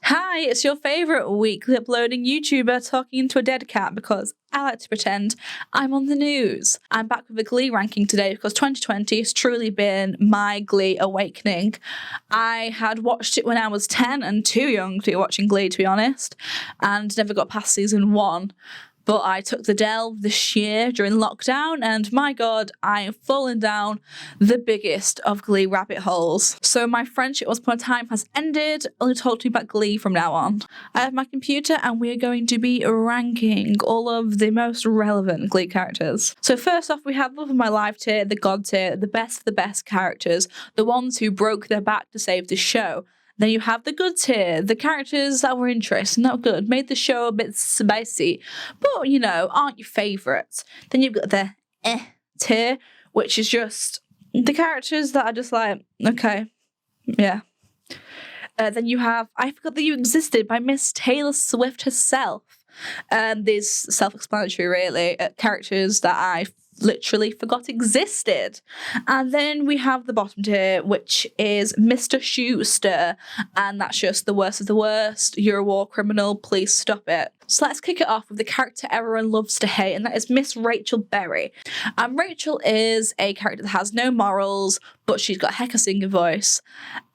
Hi, it's your favourite weekly uploading YouTuber talking into a dead cat because I like to pretend I'm on the news. I'm back with a Glee ranking today because 2020 has truly been my Glee awakening. I had watched it when I was 10 and too young to be watching Glee, to be honest, and never got past season 1. But I took the delve this year during lockdown, and my God, I am falling down the biggest of Glee rabbit holes. So my friendship Once Upon a Time has ended. Only talk to me about Glee from now on. I have my computer, and we are going to be ranking all of the most relevant Glee characters. So first off, we have Love of My Life tier, the God tier, the best characters, the ones who broke their back to save the show. Then you have the good tier, the characters that were interesting, not good, made the show a bit spicy, but, aren't your favourites. Then you've got the tier, which is just the characters that are just like, okay, yeah. Then you have I Forgot That You Existed by Miss Taylor Swift herself. These self-explanatory, really, characters that I literally forgot existed. And then we have the bottom tier, which is Mr. Schuster, and that's just the worst of the worst. You're a war criminal, please stop it. So let's kick it off with the character everyone loves to hate, and that is Miss Rachel Berry. Rachel is a character that has no morals, but she's got a heck of a singing voice.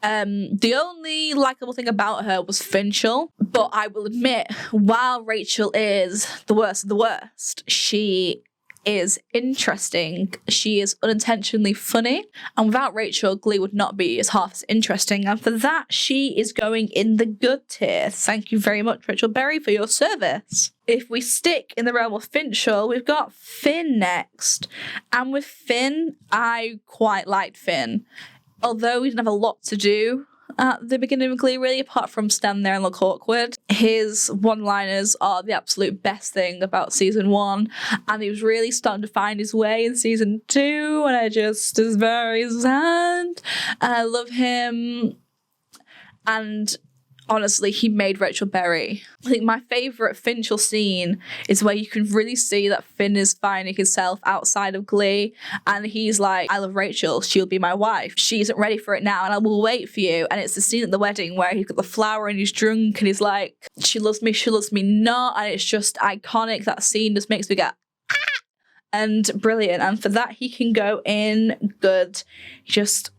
The only likable thing about her was Finchel, but I will admit, while Rachel is the worst of the worst, she is interesting. She is unintentionally funny, and without Rachel, Glee would not be as half as interesting, and for that, she is going in the good tier. Thank you very much, Rachel Berry, for your service. If we stick in the realm of Finchel, we've got Finn next, and with Finn, I quite liked Finn. Although he didn't have a lot to do at the beginning of Glee, really, apart from stand there and look awkward. His one-liners are the absolute best thing about season 1, and he was really starting to find his way in season 2, and I just is very sad. And I love him, and honestly, he made Rachel Berry. I think my favourite Finchel scene is where you can really see that Finn is finding himself outside of Glee, and he's like, I love Rachel, she'll be my wife. She isn't ready for it now, and I will wait for you. And it's the scene at the wedding where he's got the flower and he's drunk, and he's like, she loves me not, and it's just iconic. That scene just makes me go, ah! And brilliant. And for that, he can go in good. Just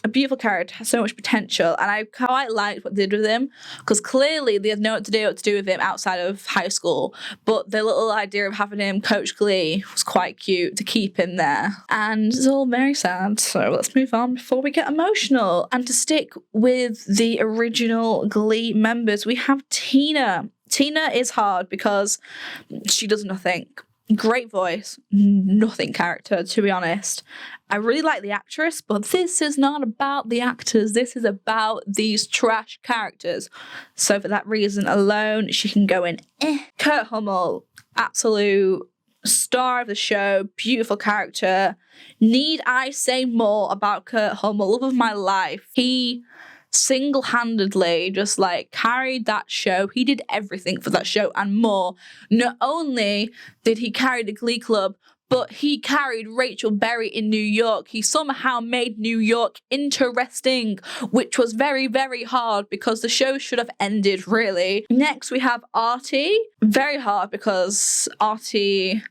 a beautiful character, has so much potential, and I quite liked what they did with him, because clearly they had no what to do with him outside of high school, but the little idea of having him coach Glee was quite cute to keep him there, and it's all very sad. So let's move on before we get emotional. And to stick with the original Glee members, we have Tina. Tina is hard because she does nothing. Great voice, nothing character, to be honest. I really like the actress, but this is not about the actors. This is about these trash characters. So for that reason alone, she can go in. Kurt Hummel, absolute star of the show, beautiful character. Need I say more about Kurt Hummel? Love of my life. He single-handedly just carried that show. He did everything for that show and more. Not only did he carry the Glee Club, but he carried Rachel Berry in New York. He somehow made New York interesting, which was very, very hard because the show should have ended, really. Next, we have Artie. Very hard because Artie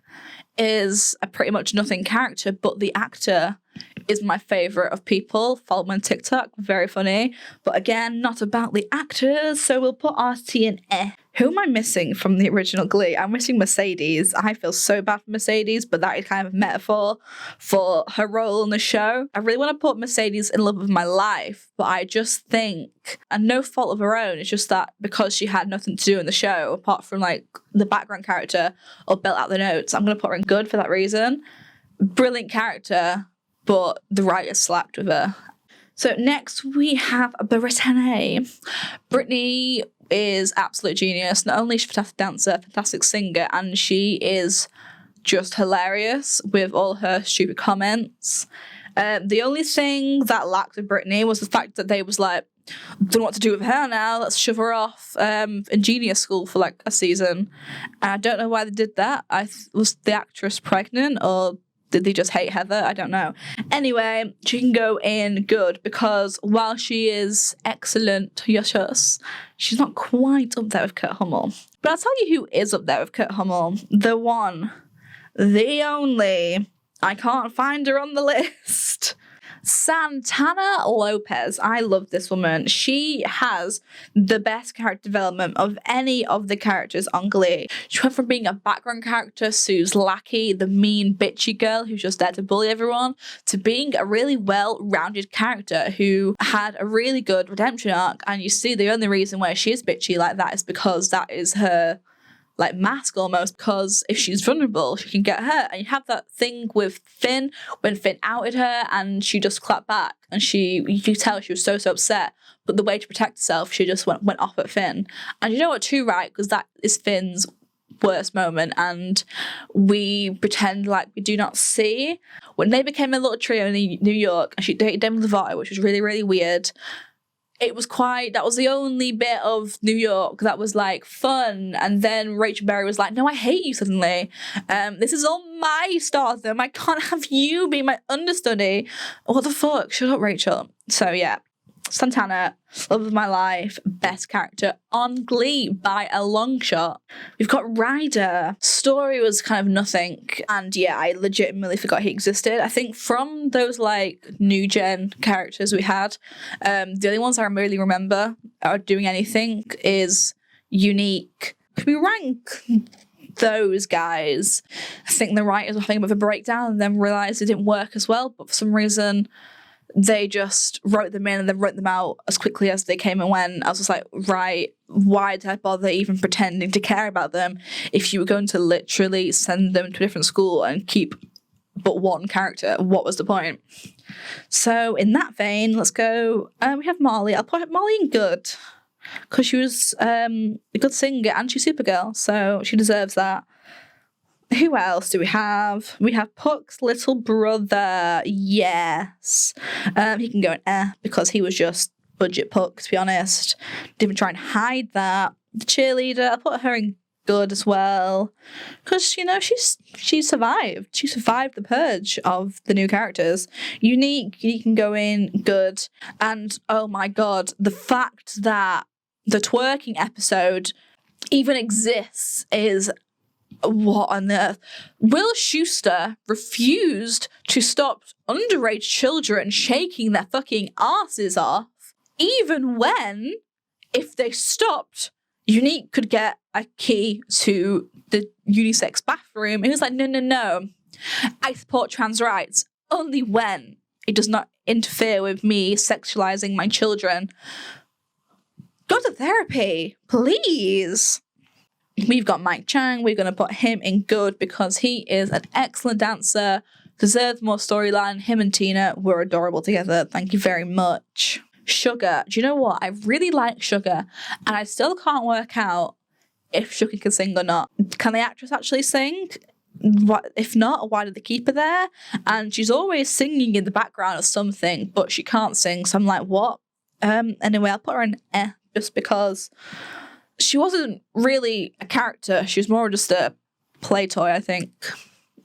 is a pretty much nothing character, but the actor is my favourite of people. Follow me on TikTok, very funny. But again, not about the actors, so we'll put Artie in Who am I missing from the original Glee? I'm missing Mercedes. I feel so bad for Mercedes, but that is kind of a metaphor for her role in the show. I really want to put Mercedes in Love of My Life, but I just think, and no fault of her own, it's just that because she had nothing to do in the show, apart from the background character or belt out the notes, I'm going to put her in good for that reason. Brilliant character, but the writer slacked with her. So next we have Brittany. Brittany is absolute genius. Not only is she a fantastic dancer, fantastic singer, and she is just hilarious with all her stupid comments. The only thing that lacked with Brittany was the fact that they was don't know what to do with her now, let's shove her off in genius school for a season. And I don't know why they did that. Was the actress pregnant, or did they just hate Heather? I don't know. Anyway, she can go in good because while she is excellent, yes, she's not quite up there with Kurt Hummel. But I'll tell you who is up there with Kurt Hummel. The one, the only, I can't find her on the list. Santana Lopez. I love this woman. She has the best character development of any of the characters on Glee. She went from being a background character, Sue's lackey, the mean bitchy girl who's just there to bully everyone, to being a really well-rounded character who had a really good redemption arc. And you see the only reason why she is bitchy like that is because that is her like mask almost, because if she's vulnerable, she can get hurt. And you have that thing with Finn, when Finn outed her and she just clapped back and you could tell she was so upset. But the way to protect herself, she just went off at Finn. And you know what, too right, because that is Finn's worst moment, and we pretend like we do not see. When they became a little trio in New York and she dated Demi Lovato, which was really, really weird, that was the only bit of New York that was like fun. And then Rachel Berry was like, no, I hate you suddenly. This is all my stardom. I can't have you be my understudy. What the fuck? Shut up, Rachel. So yeah, Santana, love of my life, best character on Glee by a long shot. We've got Ryder. Story was kind of nothing. And yeah, I legitimately forgot he existed. I think from those like new gen characters we had, the only ones I really remember are doing anything is Unique. Can we rank those guys? I think the writers were having a bit of a breakdown and then realised it didn't work as well, but for some reason they just wrote them in and then wrote them out as quickly as they came and went. I was just like, right, why did I bother even pretending to care about them if you were going to literally send them to a different school and keep but one character? What was the point? So in that vein, let's go. We have Marley. I'll put Marley in good because she was a good singer and she's Supergirl, so she deserves that. Who else do we have? We have Puck's little brother. Yes. He can go in because he was just budget Puck, to be honest. Didn't even try and hide that. The cheerleader, I'll put her in good as well. Because, you know, she survived. She survived the purge of the new characters. Unique can go in good. And, oh my god, the fact that the twerking episode even exists is... what on earth? Will Schuster refused to stop underage children shaking their fucking asses off, even when, if they stopped, Unique could get a key to the unisex bathroom. He was like, no. I support trans rights only when it does not interfere with me sexualizing my children. Go to therapy, please. We've got Mike Chang. We're going to put him in good because he is an excellent dancer, deserves more storyline. Him and Tina were adorable together. Thank you very much. Sugar. Do you know what? I really like Sugar, and I still can't work out if Sugar can sing or not. Can the actress actually sing? What, if not, why did they keep her there? And she's always singing in the background of something, but she can't sing. So I'm like, what? Anyway, I'll put her in just because... she wasn't really a character. She was more just a play toy, I think.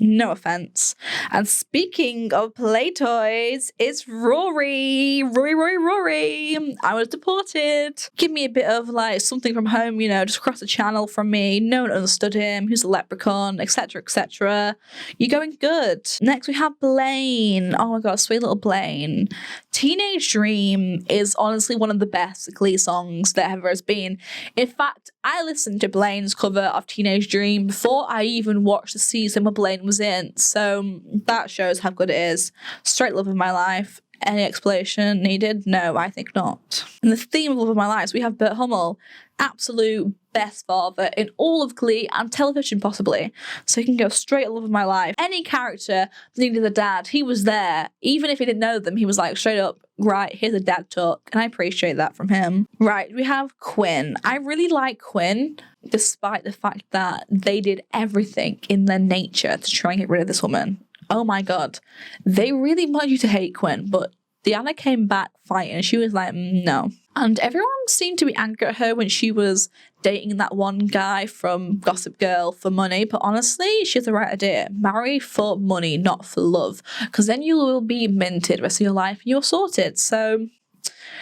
No offense. And speaking of play toys, it's Rory. Rory. I was deported. Give me a bit of like something from home, you know, just across the channel from me. No one understood him. Who's a leprechaun, etc., etc. You're going good. Next we have Blaine. Oh my god, sweet little Blaine. Teenage Dream is honestly one of the best Glee songs there ever has been. In fact, I listened to Blaine's cover of Teenage Dream before I even watched the season where Blaine was in, so that shows how good it is. Straight love of my life. Any explanation needed? No, I think not. In the theme of love of my life, we have Bert Hummel, absolute best father in all of Glee and television possibly. So he can go straight love of my life. Any character that needed a dad, he was there. Even if he didn't know them, he was like straight up, right, here's a dad talk. And I appreciate that from him. Right, we have Quinn. I really like Quinn, despite the fact that they did everything in their nature to try and get rid of this woman. Oh my god. They really want you to hate Quinn, but Deanna came back fighting and she was like, no. And everyone seemed to be angry at her when she was dating that one guy from Gossip Girl for money. But honestly, she has the right idea. Marry for money, not for love. Because then you will be minted the rest of your life and you're sorted. So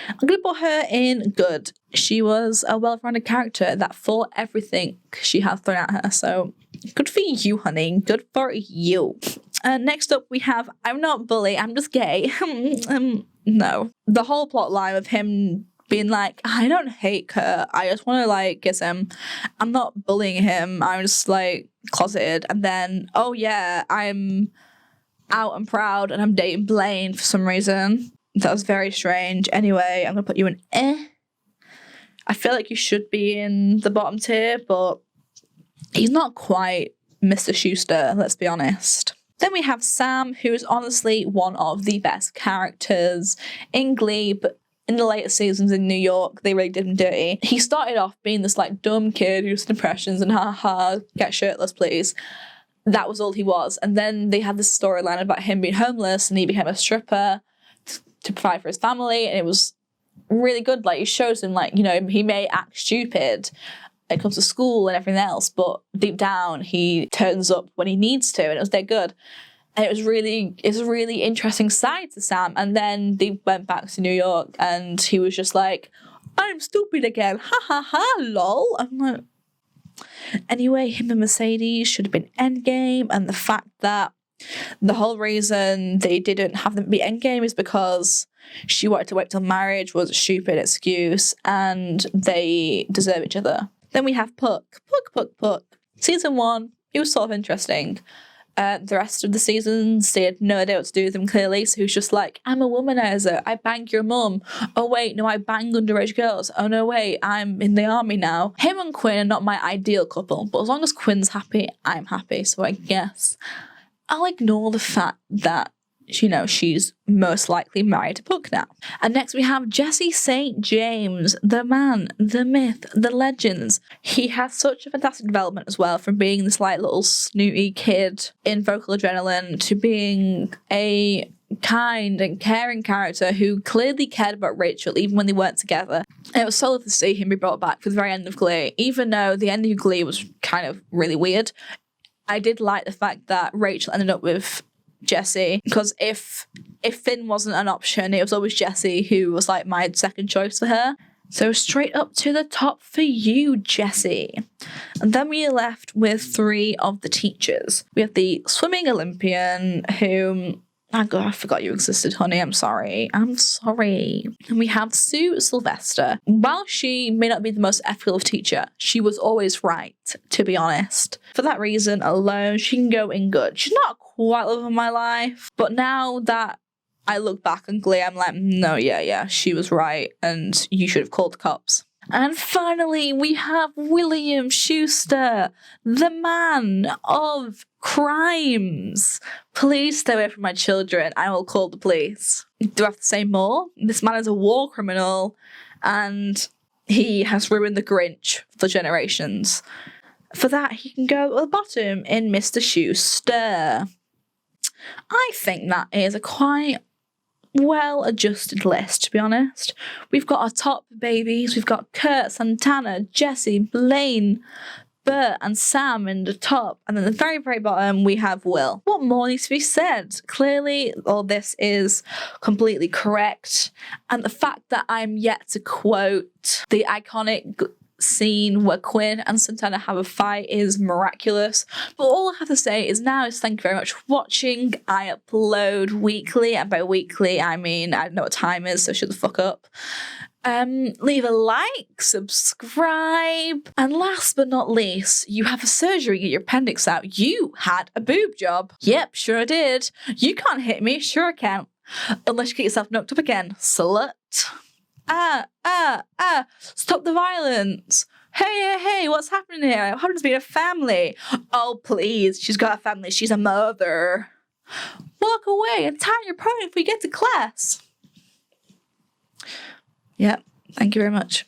I'm going to put her in good. She was a well-rounded character that fought everything she had thrown at her. So good for you, honey. Good for you. Next up, we have I'm not bully, I'm just gay. No. The whole plot line of him being like, I don't hate her, I just want to like kiss him. I'm not bullying him, I'm just like closeted. And then, oh yeah, I'm out and proud and I'm dating Blaine for some reason. That was very strange. Anyway, I'm going to put you in I feel like you should be in the bottom tier, but he's not quite Mr. Schuster, let's be honest. Then we have Sam, who is honestly one of the best characters in Glee, but in the later seasons in New York, they really did him dirty. He started off being this like dumb kid who used impressions and haha, get shirtless please. That was all he was. And then they had this storyline about him being homeless and he became a stripper to provide for his family, and it was really good. Like, it shows him, like, you know, he may act stupid when it comes to school and everything else, but deep down he turns up when he needs to, and it was dead good. And it's a really interesting side to Sam. And then they went back to New York and he was just like, I'm stupid again, ha ha ha, lol. I'm like, anyway, him and Mercedes should have been endgame, and the fact that the whole reason they didn't have them be endgame is because she wanted to wait till marriage was a stupid excuse, and they deserve each other. Then we have Puck. Season 1, it was sort of interesting. The rest of the seasons, they had no idea what to do with them, clearly. So he was just like, I'm a womanizer. I bang your mum. Oh, wait, no, I bang underage girls. Oh, no, wait, I'm in the army now. Him and Quinn are not my ideal couple, but as long as Quinn's happy, I'm happy. So I guess I'll ignore the fact that, you know, she's most likely married to Puck now. And next we have Jesse St. James, the man, the myth, the legends. He has such a fantastic development as well, from being this like little snooty kid in Vocal Adrenaline to being a kind and caring character who clearly cared about Rachel even when they weren't together. And it was solid to see him be brought back for the very end of Glee, even though the ending of Glee was kind of really weird. I did like the fact that Rachel ended up with Jesse, because if Finn wasn't an option, it was always Jesse who was like my second choice for her. So straight up to the top for you, Jesse. And then we are left with 3 of the teachers. We have the swimming Olympian, who, oh God, I forgot you existed, honey. I'm sorry. And we have Sue Sylvester. While she may not be the most ethical of teacher, she was always right, to be honest. For that reason alone, she can go in good. She's not quite love of my life, but now that I look back on Glee, I'm like, no, yeah, she was right, and you should have called the cops. And finally, we have William Schuster, the man of crimes. Please stay away from my children. I will call the police. Do I have to say more? This man is a war criminal, and he has ruined the Grinch for generations. For that, he can go at the bottom in Mr. Schuster. I think that is a quite well-adjusted list, to be honest. We've got our top babies. We've got Kurt, Santana, Jesse, Blaine, Bert, and Sam in the top. And then the very, very bottom, we have Will. What more needs to be said? Clearly, all this is completely correct. And the fact that I'm yet to quote the iconic scene where Quinn and Santana have a fight is miraculous. But all I have to say is thank you very much for watching. I upload weekly, and by weekly I mean I don't know what time is, so shut the fuck up. Leave a like, subscribe, and last but not least, you have a surgery, get your appendix out. You had a boob job. Yep, sure I did. You can't hit me, sure I can. Unless you get yourself knocked up again, slut. Stop the violence. Hey, what's happening here? What happens to be a family? Oh, please, she's got a family. She's a mother. Walk away and tie your pony if we get to class. Yep, thank you very much.